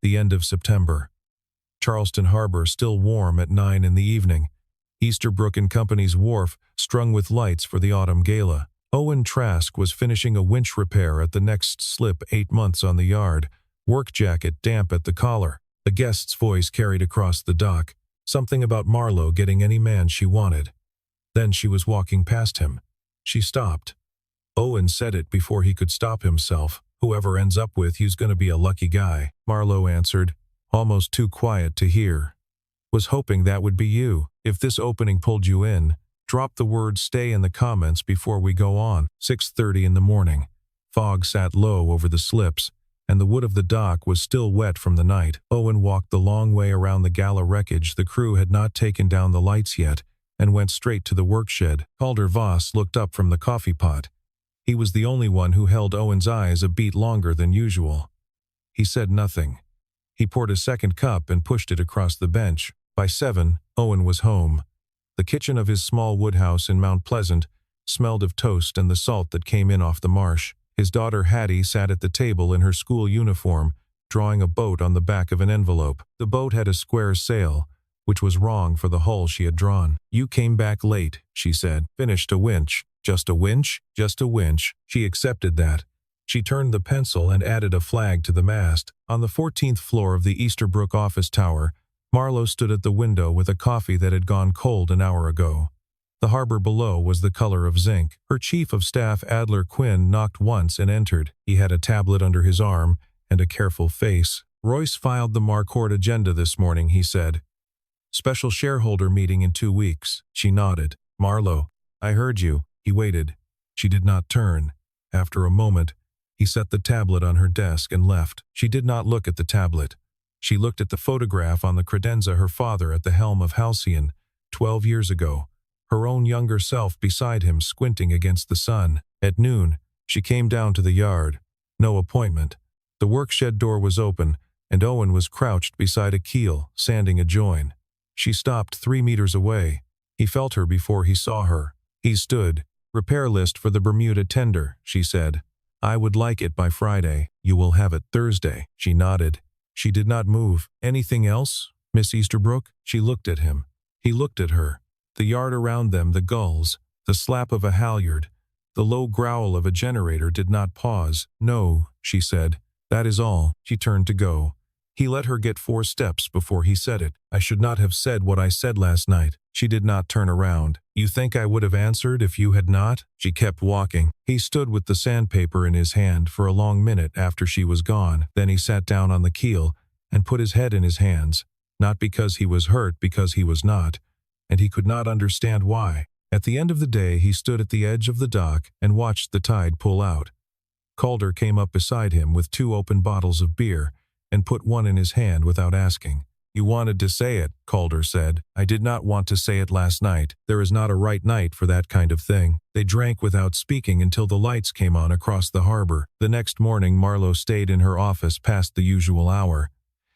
The end of September. Charleston Harbor still warm at 9 in the evening. Easterbrook and Company's wharf strung with lights for the autumn gala. Owen Trask was finishing a winch repair at the next slip 8 months on the yard, work jacket damp at the collar. The guest's voice carried across the dock, something about Marlowe getting any man she wanted. Then she was walking past him. She stopped. Owen said it before he could stop himself. "Whoever ends up with you's gonna be a lucky guy," Marlowe answered, almost too quiet to hear. "Was hoping that would be you. If this opening pulled you in, drop the word stay in the comments before we go on." 6:30 in the morning. Fog sat low over the slips, and the wood of the dock was still wet from the night. Owen walked the long way around the gala wreckage. The crew had not taken down the lights yet, and went straight to the workshed. Calder Voss looked up from the coffee pot. He was the only one who held Owen's eyes a beat longer than usual. He said nothing. He poured a second cup and pushed it across the bench. By 7, Owen was home. The kitchen of his small woodhouse in Mount Pleasant smelled of toast and the salt that came in off the marsh. His daughter Hattie sat at the table in her school uniform, drawing a boat on the back of an envelope. The boat had a square sail, which was wrong for the hull she had drawn. "You came back late," she said. "Finished a winch." "Just a winch?" "Just a winch." She accepted that. She turned the pencil and added a flag to the mast. On the 14th floor of the Easterbrook office tower, Marlowe stood at the window with a coffee that had gone cold an hour ago. The harbor below was the color of zinc. Her chief of staff, Adler Quinn, knocked once and entered. He had a tablet under his arm and a careful face. "Royce filed the Marquardt agenda this morning," he said. "Special shareholder meeting in 2 weeks." She nodded. "Marlowe, I heard you." He waited. She did not turn. After a moment, he set the tablet on her desk and left. She did not look at the tablet. She looked at the photograph on the credenza, her father at the helm of Halcyon, 12 years ago, her own younger self beside him squinting against the sun. At noon, she came down to the yard. No appointment. The workshed door was open, and Owen was crouched beside a keel, sanding a join. She stopped 3 meters away. He felt her before he saw her. He stood. "Repair list for the Bermuda tender," she said. "I would like it by Friday." "You will have it Thursday." She nodded. She did not move. "Anything else, Miss Easterbrook?" She looked at him. He looked at her. The yard around them, the gulls, the slap of a halyard, the low growl of a generator did not pause. "No," she said. "That is all." She turned to go. He let her get 4 steps before he said it. "I should not have said what I said last night." She did not turn around. "You think I would have answered if you had not?" She kept walking. He stood with the sandpaper in his hand for a long minute after she was gone. Then he sat down on the keel and put his head in his hands, not because he was hurt, because he was not, and he could not understand why. At the end of the day, he stood at the edge of the dock and watched the tide pull out. Calder came up beside him with 2 open bottles of beer and put one in his hand without asking. "You wanted to say it," Calder said. "I did not want to say it last night. There is not a right night for that kind of thing." They drank without speaking until the lights came on across the harbor. The next morning, Marlowe stayed in her office past the usual hour.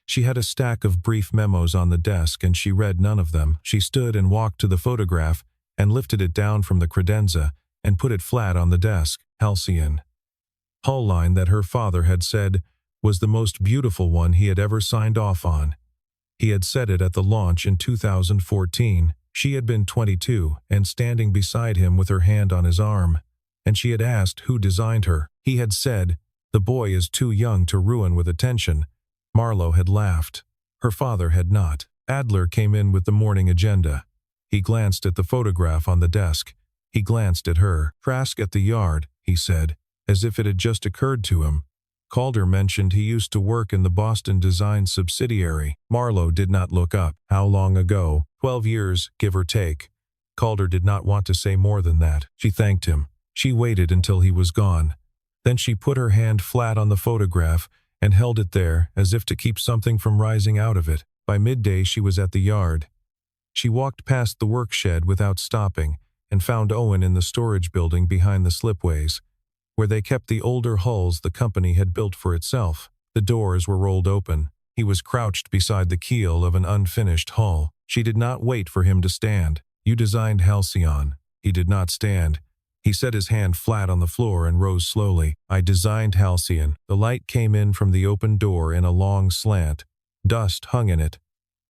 She had a stack of brief memos on the desk and she read none of them. She stood and walked to the photograph and lifted it down from the credenza and put it flat on the desk. Halcyon. Hull line that her father had said was the most beautiful one he had ever signed off on. He had said it at the launch in 2014. She had been 22 and standing beside him with her hand on his arm, and she had asked who designed her. He had said, "The boy is too young to ruin with attention." Marlowe had laughed. Her father had not. Adler came in with the morning agenda. He glanced at the photograph on the desk. He glanced at her. "Trask at the yard," he said, as if it had just occurred to him. Calder mentioned he used to work in the Boston Design subsidiary. Marlowe did not look up. "How long ago?" 12 years, give or take." Calder did not want to say more than that. She thanked him. She waited until he was gone. Then she put her hand flat on the photograph and held it there as if to keep something from rising out of it. By midday she was at the yard. She walked past the workshed without stopping and found Owen in the storage building behind the slipways, where they kept the older hulls the company had built for itself. The doors were rolled open. He was crouched beside the keel of an unfinished hull. She did not wait for him to stand. "You designed Halcyon." He did not stand. He set his hand flat on the floor and rose slowly. I designed Halcyon. The light came in from the open door in a long slant. Dust hung in it.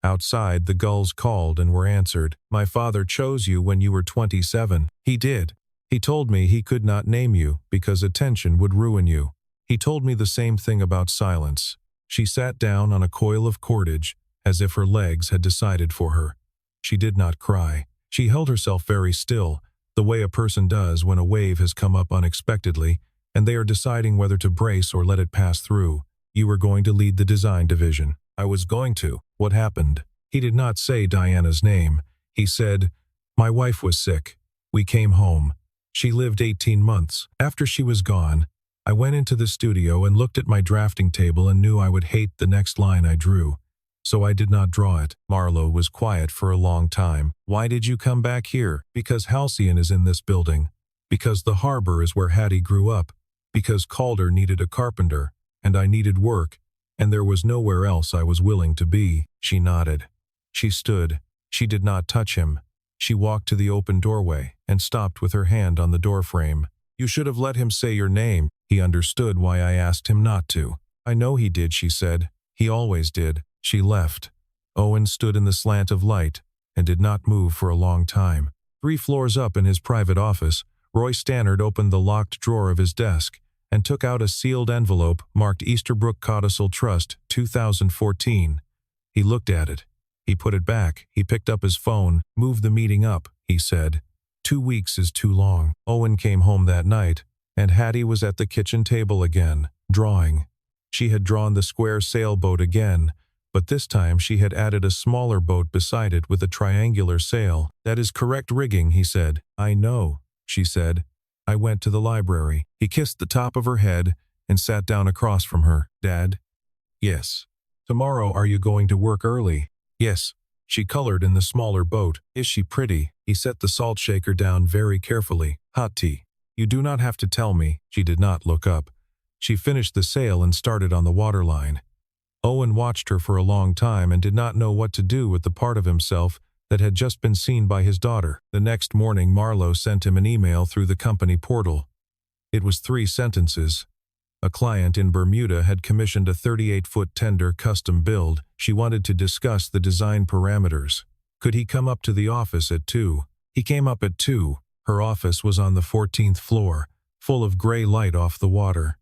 Outside, the gulls called and were answered. My father chose you when you were 27. He did. He told me he could not name you because attention would ruin you. He told me the same thing about silence. She sat down on a coil of cordage, as if her legs had decided for her. She did not cry. She held herself very still, the way a person does when a wave has come up unexpectedly, and they are deciding whether to brace or let it pass through. You were going to lead the design division. I was going to. What happened? He did not say Diana's name. He said, my wife was sick. We came home. She lived 18 months. After she was gone, I went into the studio and looked at my drafting table and knew I would hate the next line I drew. So I did not draw it. Marlowe was quiet for a long time. Why did you come back here? Because Halcyon is in this building. Because the harbor is where Hattie grew up. Because Calder needed a carpenter, and I needed work, and there was nowhere else I was willing to be. She nodded. She stood. She did not touch him. She walked to the open doorway and stopped with her hand on the doorframe. You should have let him say your name. He understood why I asked him not to. I know he did, she said. He always did. She left. Owen stood in the slant of light and did not move for a long time. 3 floors up in his private office, Roy Stannard opened the locked drawer of his desk and took out a sealed envelope marked Easterbrook Codicil Trust, 2014. He looked at it. He put it back. He picked up his phone. Move the meeting up, he said. 2 weeks is too long. Owen came home that night, and Hattie was at the kitchen table again, drawing. She had drawn the square sailboat again, but this time she had added a smaller boat beside it with a triangular sail. That is correct rigging, he said. I know, she said. I went to the library. He kissed the top of her head and sat down across from her. Dad? Yes. Tomorrow are you going to work early? Yes. She colored in the smaller boat. Is she pretty? He set the salt shaker down very carefully. Hot tea. You do not have to tell me. She did not look up. She finished the sail and started on the waterline. Owen watched her for a long time and did not know what to do with the part of himself that had just been seen by his daughter. The next morning, Marlowe sent him an email through the company portal. It was 3 sentences. A client in Bermuda had commissioned a 38-foot tender custom build. She wanted to discuss the design parameters. Could he come up to the office at 2? He came up at 2. Her office was on the 14th floor, full of gray light off the water.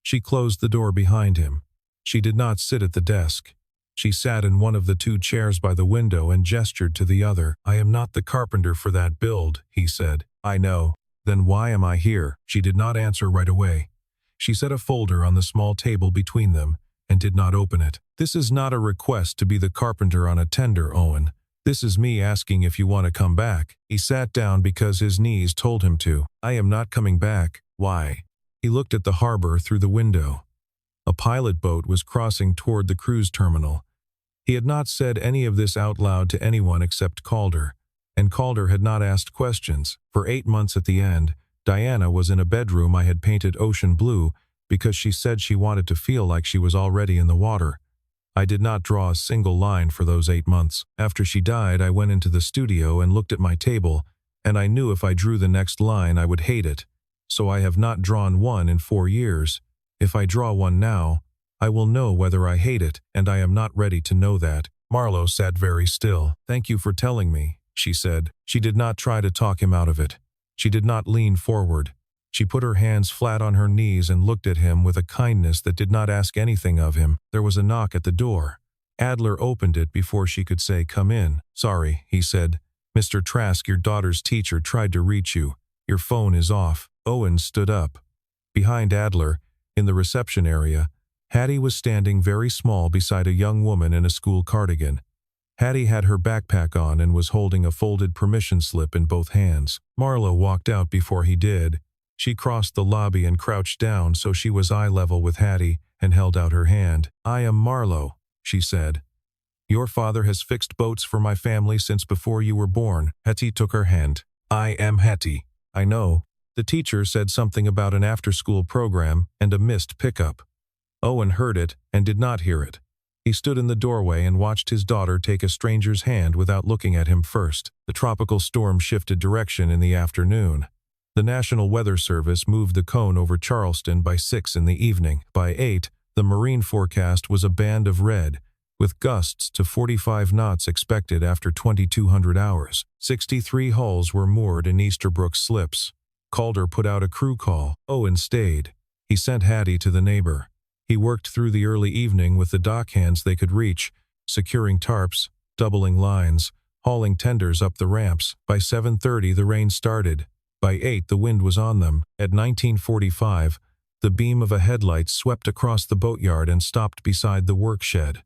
She closed the door behind him. She did not sit at the desk. She sat in one of the 2 chairs by the window and gestured to the other. I am not the carpenter for that build, he said. I know. Then why am I here? She did not answer right away. She set a folder on the small table between them and did not open it. This is not a request to be the carpenter on a tender, Owen. This is me asking if you want to come back. He sat down because his knees told him to. I am not coming back. Why? He looked at the harbor through the window. A pilot boat was crossing toward the cruise terminal. He had not said any of this out loud to anyone except Calder, and Calder had not asked questions. For 8 months at the end, Diana was in a bedroom I had painted ocean blue because she said she wanted to feel like she was already in the water. I did not draw a single line for those 8 months. After she died, I went into the studio and looked at my table, and I knew if I drew the next line I would hate it. So I have not drawn one in 4 years. If I draw one now, I will know whether I hate it, and I am not ready to know that. Marlowe sat very still. Thank you for telling me, she said. She did not try to talk him out of it. She did not lean forward. She put her hands flat on her knees and looked at him with a kindness that did not ask anything of him. There was a knock at the door. Adler opened it before she could say, "Come in." "Sorry," he said. "Mr. Trask, your daughter's teacher tried to reach you. Your phone is off." Owen stood up. Behind Adler, in the reception area, Hattie was standing very small beside a young woman in a school cardigan. Hattie had her backpack on and was holding a folded permission slip in both hands. Marlowe walked out before he did. She crossed the lobby and crouched down so she was eye level with Hattie and held out her hand. "I am Marlowe," she said. "Your father has fixed boats for my family since before you were born." Hattie took her hand. "I am Hattie." "I know." The teacher said something about an after-school program and a missed pickup. Owen heard it and did not hear it. He stood in the doorway and watched his daughter take a stranger's hand without looking at him first. The tropical storm shifted direction in the afternoon. The National Weather Service moved the cone over Charleston by 6 in the evening. By 8, the marine forecast was a band of red, with gusts to 45 knots expected after 2,200 hours. 63 hulls were moored in Easterbrook slips. Calder put out a crew call. Owen stayed. He sent Hattie to the neighbor. He worked through the early evening with the dockhands they could reach, securing tarps, doubling lines, hauling tenders up the ramps. By 7:30 the rain started. By 8 the wind was on them. At 19:45, the beam of a headlight swept across the boatyard and stopped beside the work shed.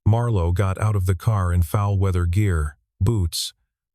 Marlowe got out of the car in foul-weather gear, boots,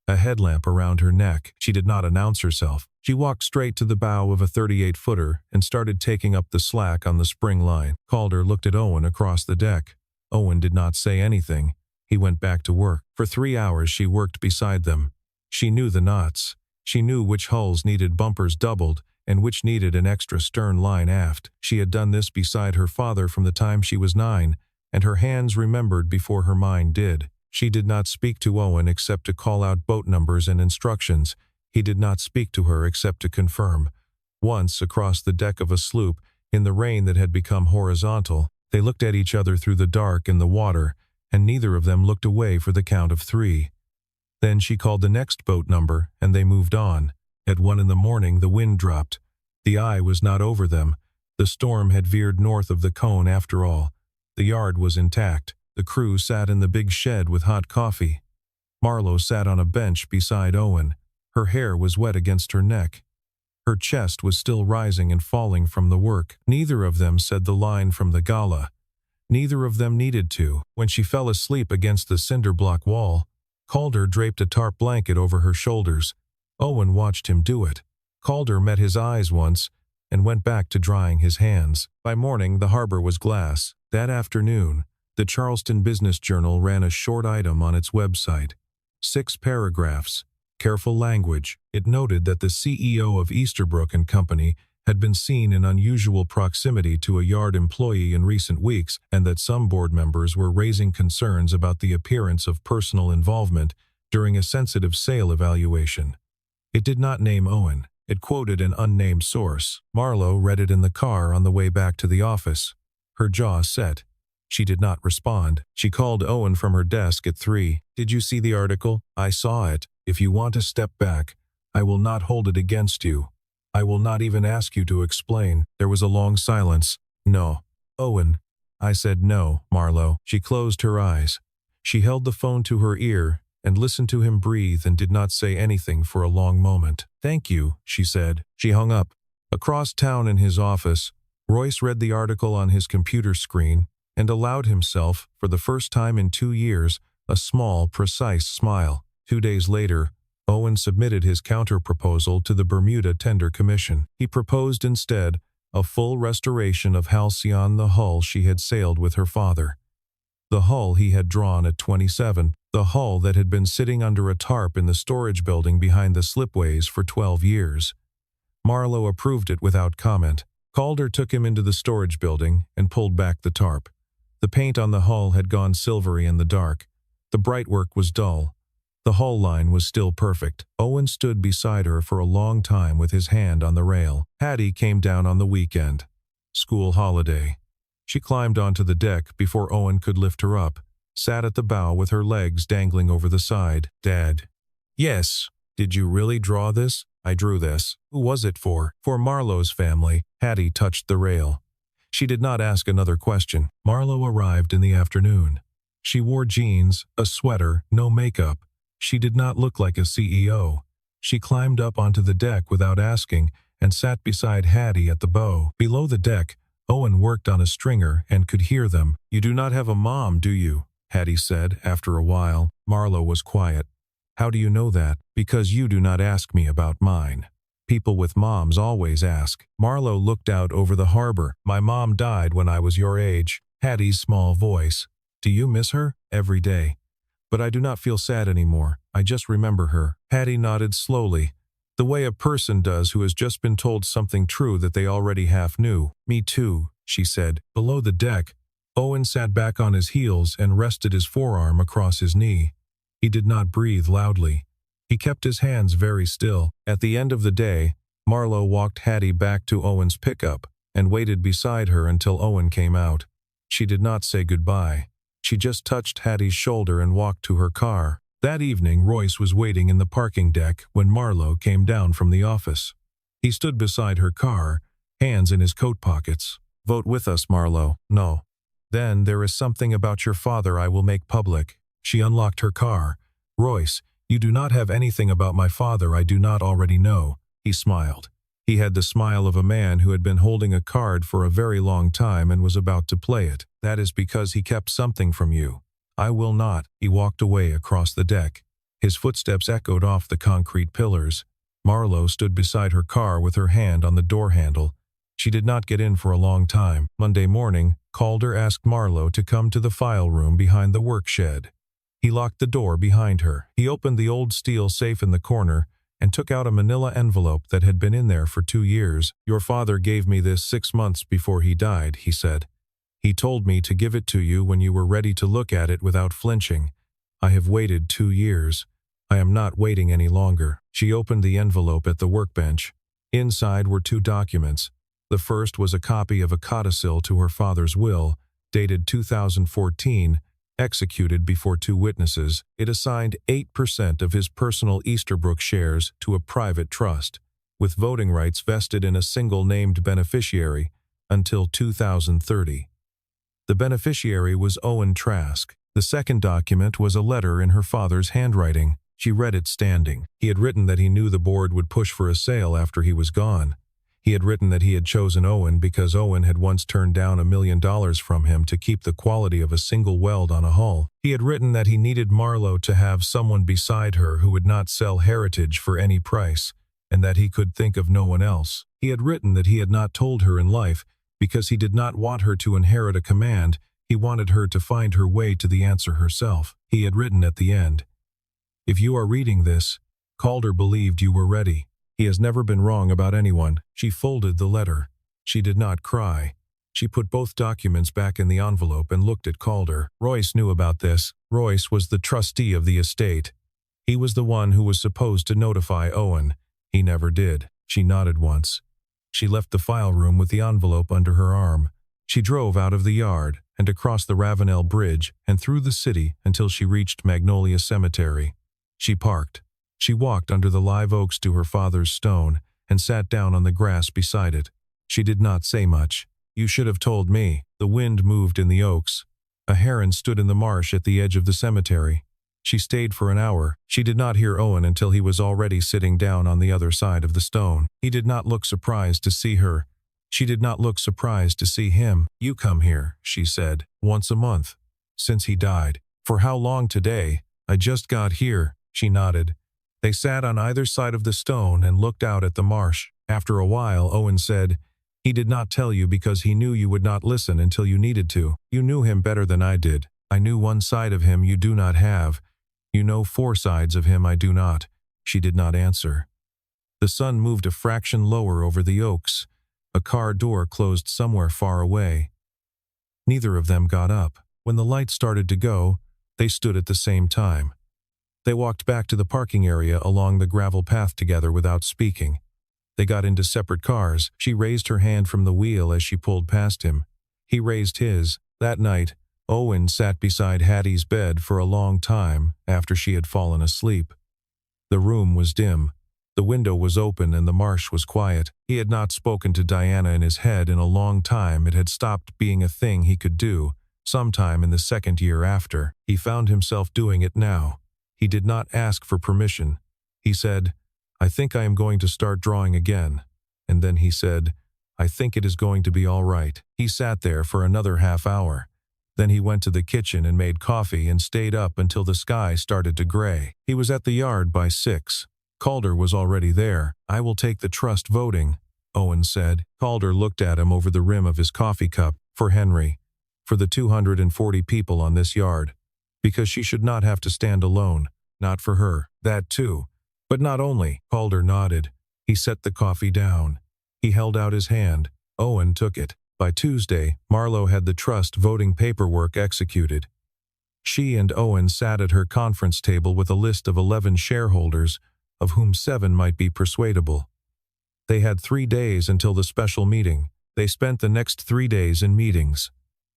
a headlamp around her neck. She did not announce herself. She walked straight to the bow of a 38-footer and started taking up the slack on the spring line. Calder looked at Owen across the deck. Owen did not say anything. He went back to work. For 3 hours she worked beside them. She knew the knots. She knew which hulls needed bumpers doubled and which needed an extra stern line aft. She had done this beside her father from the time she was 9, and her hands remembered before her mind did. She did not speak to Owen except to call out boat numbers and instructions. He did not speak to her except to confirm. Once, across the deck of a sloop, in the rain that had become horizontal, they looked at each other through the dark in the water, and neither of them looked away for the count of 3. Then she called the next boat number, and they moved on. At 1 in the morning the wind dropped. The eye was not over them. The storm had veered north of the cone after all. The yard was intact. The crew sat in the big shed with hot coffee. Marlowe sat on a bench beside Owen. Her hair was wet against her neck. Her chest was still rising and falling from the work. Neither of them said the line from the gala. Neither of them needed to. When she fell asleep against the cinder block wall, Calder draped a tarp blanket over her shoulders. Owen watched him do it. Calder met his eyes once and went back to drying his hands. By morning the harbor was glass. That afternoon, the Charleston Business Journal ran a short item on its website. 6 paragraphs. Careful language. It noted that the CEO of Easterbrook and Company had been seen in unusual proximity to a yard employee in recent weeks, and that some board members were raising concerns about the appearance of personal involvement during a sensitive sale evaluation. It did not name Owen. It quoted an unnamed source. Marlowe read it in the car on the way back to the office. Her jaw set. She did not respond. She called Owen from her desk at 3. "Did you see the article?" "I saw it. If you want to step back, I will not hold it against you. I will not even ask you to explain." There was a long silence. "No." "Owen." "I said no, Marlowe." She closed her eyes. She held the phone to her ear and listened to him breathe and did not say anything for a long moment. "Thank you," she said. She hung up. Across town in his office, Royce read the article on his computer screen and allowed himself, for the first time in 2 years, a small, precise smile. 2 days later, Owen submitted his counter-proposal to the Bermuda Tender Commission. He proposed instead a full restoration of Halcyon, the hull she had sailed with her father. The hull he had drawn at 27, the hull that had been sitting under a tarp in the storage building behind the slipways for 12 years. Marlowe approved it without comment. Calder took him into the storage building and pulled back the tarp. The paint on the hull had gone silvery in the dark. The bright work was dull. The hull line was still perfect. Owen stood beside her for a long time with his hand on the rail. Hattie came down on the weekend. School holiday. She climbed onto the deck before Owen could lift her up, sat at the bow with her legs dangling over the side. "Dad." "Yes." "Did you really draw this?" "I drew this." "Who was it for?" "For Marlowe's family." Hattie touched the rail. She did not ask another question. Marlowe arrived in the afternoon. She wore jeans, a sweater, no makeup. She did not look like a CEO. She climbed up onto the deck without asking and sat beside Hattie at the bow. Below the deck, Owen worked on a stringer and could hear them. "You do not have a mom, do you?" Hattie said after a while. Marlowe was quiet. "How do you know that?" "Because you do not ask me about mine. People with moms always ask." Marlowe looked out over the harbor. "My mom died when I was your age." Hattie's small voice. "Do you miss her?" "Every day. But I do not feel sad anymore. I just remember her." Hattie nodded slowly, the way a person does who has just been told something true that they already half knew. "Me too," she said. Below the deck, Owen sat back on his heels and rested his forearm across his knee. He did not breathe loudly. He kept his hands very still. At the end of the day, Marlo walked Hattie back to Owen's pickup and waited beside her until Owen came out. She did not say goodbye. She just touched Hattie's shoulder and walked to her car. That evening, Royce was waiting in the parking deck when Marlo came down from the office. He stood beside her car, hands in his coat pockets. "Vote with us, Marlo." "No." "Then there is something about your father I will make public." She unlocked her car. "Royce, you do not have anything about my father I do not already know." He smiled. He had the smile of a man who had been holding a card for a very long time and was about to play it. "That is because he kept something from you." "I will not." He walked away across the deck. His footsteps echoed off the concrete pillars. Marlo stood beside her car with her hand on the door handle. She did not get in for a long time. Monday morning, Calder asked Marlo to come to the file room behind the work shed. He locked the door behind her. He opened the old steel safe in the corner and took out a manila envelope that had been in there for 2 years. "Your father gave me this 6 months before he died," he said. "He told me to give it to you when you were ready to look at it without flinching. I have waited 2 years. I am not waiting any longer." She opened the envelope at the workbench. Inside were 2 documents. The first was a copy of a codicil to her father's will, dated 2014, executed before 2 witnesses. It assigned 8% of his personal Easterbrook shares to a private trust, with voting rights vested in a single named beneficiary until 2030. The beneficiary was Owen Trask. The second document was a letter in her father's handwriting. She read it standing. He had written that he knew the board would push for a sale after he was gone. He had written that he had chosen Owen because Owen had once turned down $1 million from him to keep the quality of a single weld on a hull. He had written that he needed Marlo to have someone beside her who would not sell heritage for any price, and that he could think of no one else. He had written that he had not told her in life because he did not want her to inherit a command. He wanted her to find her way to the answer herself. He had written at the end, "If you are reading this, Calder believed you were ready. He has never been wrong about anyone." She folded the letter. She did not cry. She put both documents back in the envelope and looked at Calder. Royce knew about this. Royce was the trustee of the estate. He was the one who was supposed to notify Owen. He never did. She nodded once. She left the file room with the envelope under her arm. She drove out of the yard and across the Ravenel Bridge and through the city until she reached Magnolia Cemetery. She parked. She walked under the live oaks to her father's stone and sat down on the grass beside it. She did not say much. "You should have told me." The wind moved in the oaks. A heron stood in the marsh at the edge of the cemetery. She stayed for an hour. She did not hear Owen until he was already sitting down on the other side of the stone. He did not look surprised to see her. She did not look surprised to see him. "You come here," she said, "once a month. Since he died." "For how long today?" "I just got here." She nodded. They sat on either side of the stone and looked out at the marsh. After a while, Owen said, "He did not tell you because he knew you would not listen until you needed to. You knew him better than I did. I knew one side of him you do not have. You know 4 sides of him I do not." She did not answer. The sun moved a fraction lower over the oaks. A car door closed somewhere far away. Neither of them got up. When the light started to go, they stood at the same time. They walked back to the parking area along the gravel path together without speaking. They got into separate cars. She raised her hand from the wheel as she pulled past him. He raised his. That night, Owen sat beside Hattie's bed for a long time after she had fallen asleep. The room was dim. The window was open and the marsh was quiet. He had not spoken to Diana in his head in a long time. It had stopped being a thing he could do. Sometime in the 2nd year after, he found himself doing it now. He did not ask for permission. He said, "I think I am going to start drawing again." And then he said, "I think it is going to be all right." He sat there for another half hour. Then he went to the kitchen and made coffee and stayed up until the sky started to gray. He was at the yard by 6. Calder was already there. "I will take the trust voting," Owen said. Calder looked at him over the rim of his coffee cup. "For Henry. For the 240 people on this yard. Because she should not have to stand alone. Not for her. That too. But not only." Calder nodded. He set the coffee down. He held out his hand. Owen took it. By Tuesday, Marlo had the trust voting paperwork executed. She and Owen sat at her conference table with a list of 11 shareholders, of whom 7 might be persuadable. They had 3 days until the special meeting. They spent the next 3 days in meetings.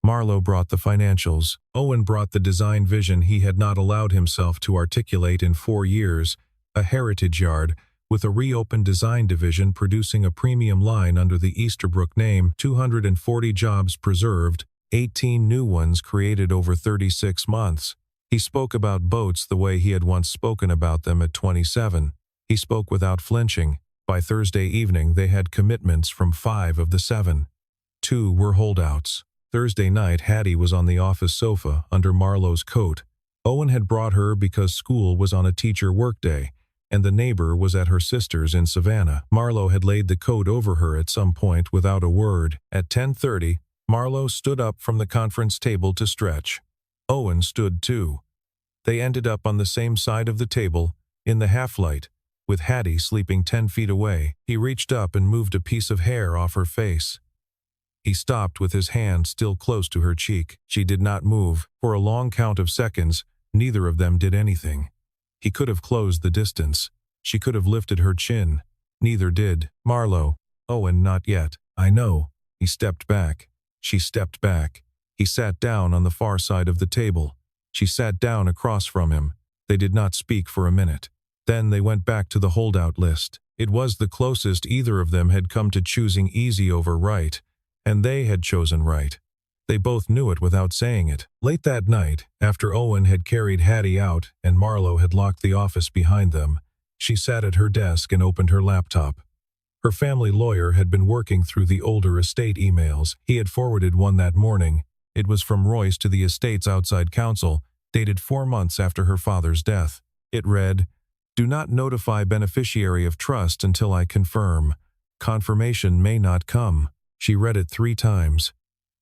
Marlowe brought the financials. Owen brought the design vision he had not allowed himself to articulate in 4 years, a heritage yard, with a reopened design division producing a premium line under the Easterbrook name, 240 jobs preserved, 18 new ones created over 36 months. He spoke about boats the way he had once spoken about them at 27. He spoke without flinching. By Thursday evening they had commitments from 5 of the 7. 2 were holdouts. Thursday night Hattie was on the office sofa under Marlowe's coat. Owen had brought her because school was on a teacher workday, and the neighbor was at her sister's in Savannah. Marlowe had laid the coat over her at some point without a word. At 10:30, Marlowe stood up from the conference table to stretch. Owen stood too. They ended up on the same side of the table, in the half-light, with Hattie sleeping 10 feet away. He reached up and moved a piece of hair off her face. He stopped with his hand still close to her cheek. She did not move. For a long count of seconds, neither of them did anything. He could have closed the distance. She could have lifted her chin. Neither did. Marlowe. Owen, not yet. I know. He stepped back. She stepped back. He sat down on the far side of the table. She sat down across from him. They did not speak for a minute. Then they went back to the holdout list. It was the closest either of them had come to choosing easy over right, and they had chosen right. They both knew it without saying it. Late that night, after Owen had carried Hattie out and Marlowe had locked the office behind them, she sat at her desk and opened her laptop. Her family lawyer had been working through the older estate emails. He had forwarded one that morning. It was from Royce to the estate's outside counsel, dated 4 months after her father's death. It read, "Do not notify beneficiary of trust until I confirm. Confirmation may not come." She read it 3 times.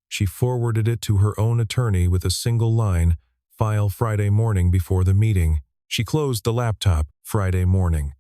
She forwarded it to her own attorney with a single line, "File Friday morning before the meeting." She closed the laptop. Friday morning.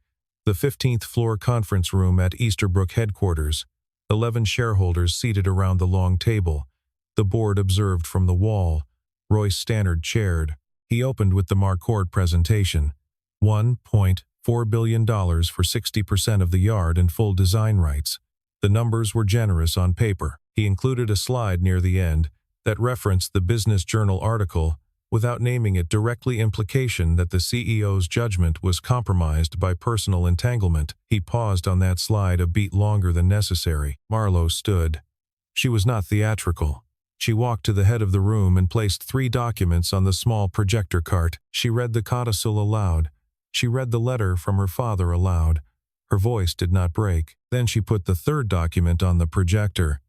The 15th floor conference room at Easterbrook headquarters. 11 shareholders seated around the long table. The board observed from the wall. Royce Stannard chaired. He opened with the Marquardt presentation. $1.4 billion for 60% of the yard and full design rights. The numbers were generous on paper. He included a slide near the end that referenced the Business Journal article without naming it directly, implication that the CEO's judgment was compromised by personal entanglement. He paused on that slide a beat longer than necessary. Marlowe stood. She was not theatrical. She walked to the head of the room and placed 3 documents on the small projector cart. She read the codicil aloud. She read the letter from her father aloud. Her voice did not break. Then she put the 3rd document on the projector.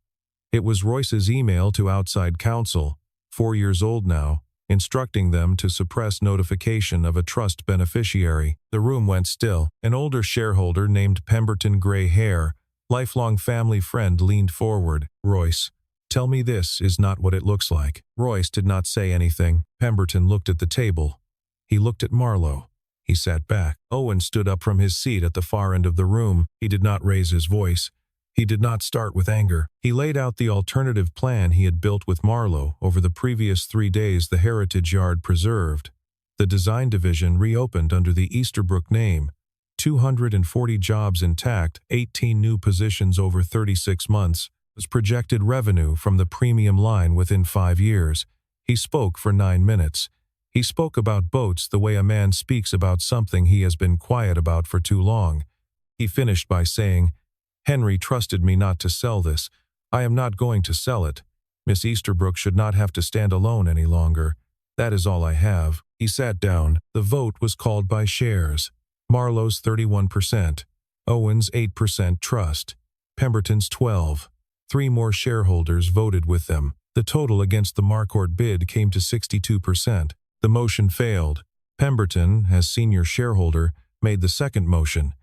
It was Royce's email to outside counsel, 4 years old now, instructing them to suppress notification of a trust beneficiary. The room went still. An older shareholder named Pemberton, gray hair, lifelong family friend, leaned forward. "Royce, tell me this is not what it looks like." Royce did not say anything. Pemberton looked at the table. He looked at Marlowe. He sat back. Owen stood up from his seat at the far end of the room. He did not raise his voice. He did not start with anger. He laid out the alternative plan he had built with Marlowe over the previous 3 days. The heritage yard preserved. The design division reopened under the Easterbrook name. 240 jobs intact, 18 new positions over 36 months. Was projected revenue from the premium line within 5 years. He spoke for 9 minutes. He spoke about boats the way a man speaks about something he has been quiet about for too long. He finished by saying, "Henry trusted me not to sell this. I am not going to sell it. Miss Easterbrook should not have to stand alone any longer. That is all I have." He sat down. The vote was called by shares. Marlowe's 31%. Owen's 8% trust. Pemberton's 12%. 3 more shareholders voted with them. The total against the Marquardt bid came to 62%. The motion failed. Pemberton, as senior shareholder, made the second motion,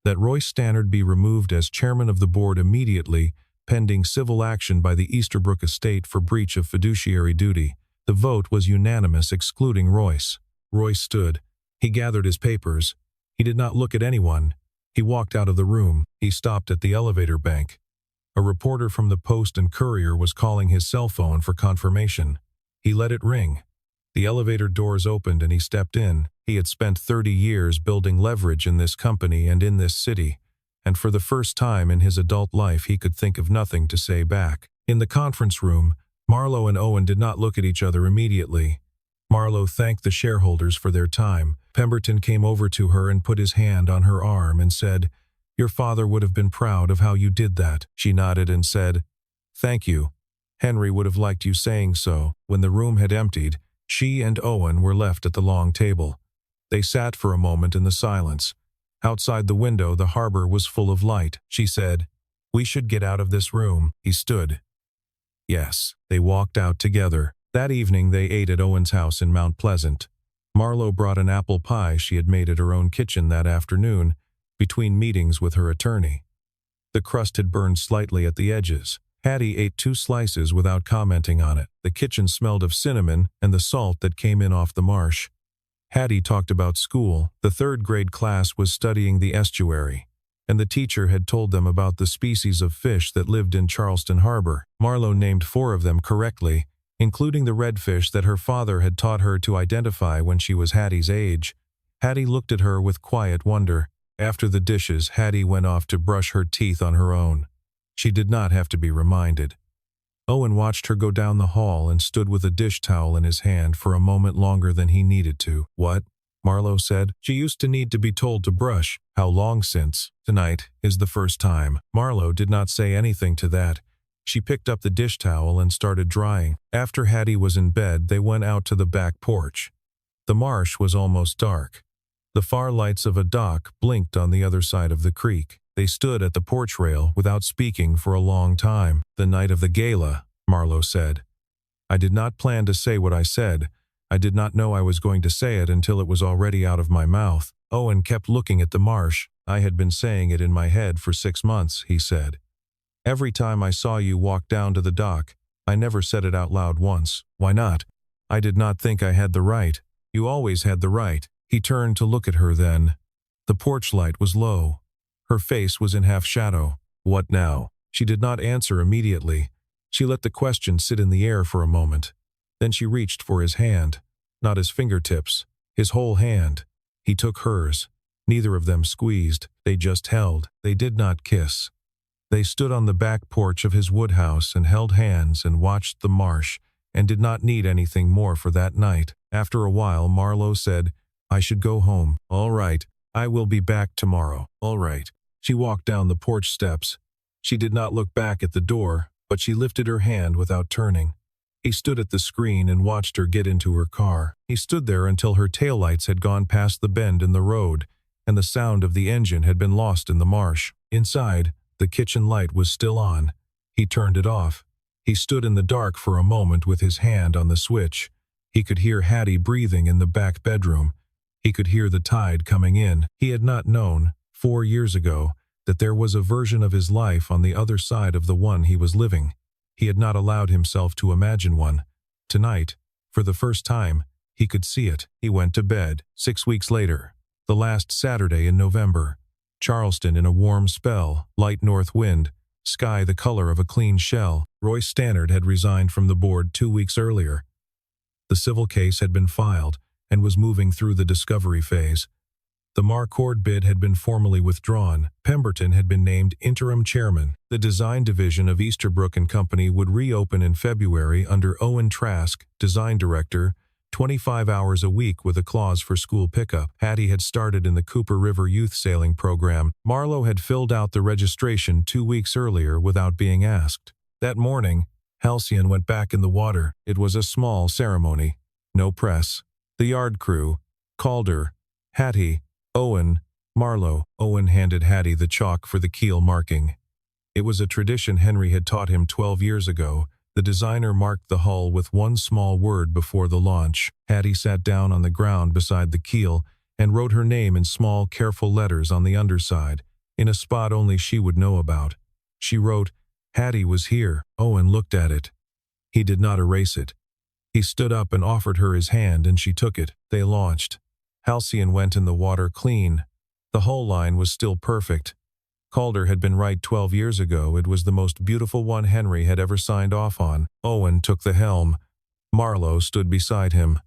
that Royce Stannard be removed as chairman of the board immediately, pending civil action by the Easterbrook estate for breach of fiduciary duty. The vote was unanimous, excluding Royce. Royce stood. He gathered his papers. He did not look at anyone. He walked out of the room. He stopped at the elevator bank. A reporter from the Post and Courier was calling his cell phone for confirmation. He let it ring. The elevator doors opened and he stepped in. He had spent 30 years building leverage in this company and in this city. and for the first time in his adult life he could think of nothing to say back. In the conference room, Marlo and Owen did not look at each other immediately. Marlo thanked the shareholders for their time. Pemberton came over to her and put his hand on her arm and said, "Your father would have been proud of how you did that." She nodded and said, "Thank you. Henry would have liked you saying so." When the room had emptied, she and Owen were left at the long table. They sat for a moment in the silence. Outside the window, the harbor was full of light. She said, "We should get out of this room." He stood. Yes. They walked out together. That evening they ate at Owen's house in Mount Pleasant. Marlo brought an apple pie she had made at her own kitchen that afternoon, between meetings with her attorney. The crust had burned slightly at the edges. Hattie ate 2 slices without commenting on it. The kitchen smelled of cinnamon and the salt that came in off the marsh. Hattie talked about school. The 3rd grade class was studying the estuary, and the teacher had told them about the species of fish that lived in Charleston Harbor. Marlo named 4 of them correctly, including the redfish that her father had taught her to identify when she was Hattie's age. Hattie looked at her with quiet wonder. After the dishes, Hattie went off to brush her teeth on her own. She did not have to be reminded. Owen watched her go down the hall and stood with a dish towel in his hand for a moment longer than he needed to. "What?" Marlo said. "She used to need to be told to brush." "How long since?" "Tonight is the first time." Marlo did not say anything to that. She picked up the dish towel and started drying. After Hattie was in bed, they went out to the back porch. The marsh was almost dark. The far lights of a dock blinked on the other side of the creek. They stood at the porch rail without speaking for a long time. "The night of the gala," Marlo said. "I did not plan to say what I said. I did not know I was going to say it until it was already out of my mouth." Owen kept looking at the marsh. "I had been saying it in my head for 6 months," he said. "Every time I saw you walk down to the dock, I never said it out loud once." "Why not?" "I did not think I had the right." "You always had the right." He turned to look at her then. The porch light was low. Her face was in half shadow. "What now?" She did not answer immediately. She let the question sit in the air for a moment. Then she reached for his hand. Not his fingertips, his whole hand. He took hers. Neither of them squeezed. They just held. They did not kiss. They stood on the back porch of his woodhouse and held hands and watched the marsh and did not need anything more for that night. After a while, Marlo said, "I should go home." "All right. I will be back tomorrow." "All right." She walked down the porch steps. She did not look back at the door, but she lifted her hand without turning. He stood at the screen and watched her get into her car. He stood there until her taillights had gone past the bend in the road, and the sound of the engine had been lost in the marsh. Inside, the kitchen light was still on. He turned it off. He stood in the dark for a moment with his hand on the switch. He could hear Hattie breathing in the back bedroom. He could hear the tide coming in. He had not known, 4 years ago, that there was a version of his life on the other side of the one he was living. He had not allowed himself to imagine one. Tonight, for the first time, he could see it. He went to bed. 6 weeks later, the last Saturday in November, Charleston in a warm spell, light north wind, sky the color of a clean shell. Roy Stannard had resigned from the board 2 weeks earlier. The civil case had been filed and was moving through the discovery phase. The Marcord bid had been formally withdrawn. Pemberton had been named interim chairman. The design division of Easterbrook & Company would reopen in February under Owen Trask, design director, 25 hours a week with a clause for school pickup. Hattie had started in the Cooper River youth sailing program. Marlo had filled out the registration 2 weeks earlier without being asked. That morning, Halcyon went back in the water. It was a small ceremony. No press. The yard crew, Calder, Hattie, Owen, Marlo. Owen handed Hattie the chalk for the keel marking. It was a tradition Henry had taught him 12 years ago. The designer marked the hull with one small word before the launch. Hattie sat down on the ground beside the keel and wrote her name in small, careful letters on the underside, in a spot only she would know about. She wrote, "Hattie was here." Owen looked at it. He did not erase it. He stood up and offered her his hand, and she took it. They launched. Halcyon went in the water clean. The hull line was still perfect. Calder had been right 12 years ago. It was the most beautiful one Henry had ever signed off on. Owen took the helm. Marlo stood beside him.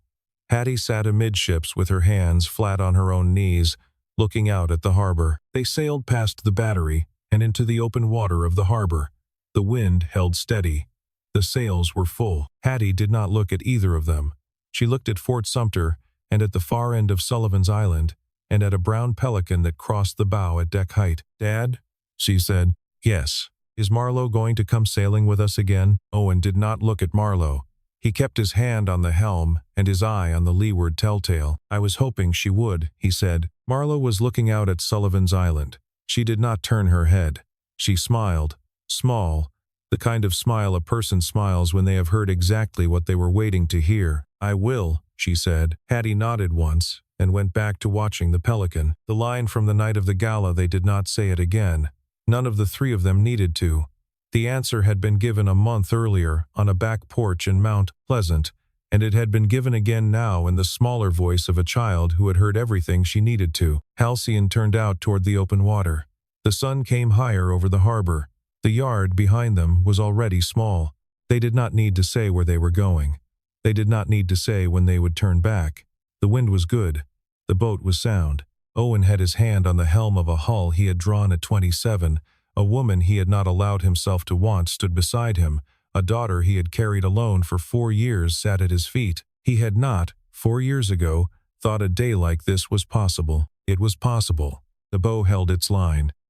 Hattie sat amidships with her hands flat on her own knees, looking out at the harbor. They sailed past the battery and into the open water of the harbor. The wind held steady. The sails were full. Hattie did not look at either of them. She looked at Fort Sumter and at the far end of Sullivan's Island and at a brown pelican that crossed the bow at deck height. "Dad?" she said. "Yes." "Is Marlowe going to come sailing with us again?" Owen did not look at Marlowe. He kept his hand on the helm and his eye on the leeward telltale. "I was hoping she would," he said. Marlowe was looking out at Sullivan's Island. She did not turn her head. She smiled. Small. The kind of smile a person smiles when they have heard exactly what they were waiting to hear. "I will," she said. Hattie nodded once and went back to watching the pelican. The line from the night of the gala, they did not say it again. None of the three of them needed to. The answer had been given a month earlier on a back porch in Mount Pleasant, and it had been given again now in the smaller voice of a child who had heard everything she needed to. Halcyon turned out toward the open water. The sun came higher over the harbor. The yard behind them was already small. They did not need to say where they were going. They did not need to say when they would turn back. The wind was good. The boat was sound. Owen had his hand on the helm of a hull he had drawn at 27. A woman he had not allowed himself to want stood beside him. A daughter he had carried alone for 4 years sat at his feet. He had not, 4 years ago, thought a day like this was possible. It was possible. The bow held its line.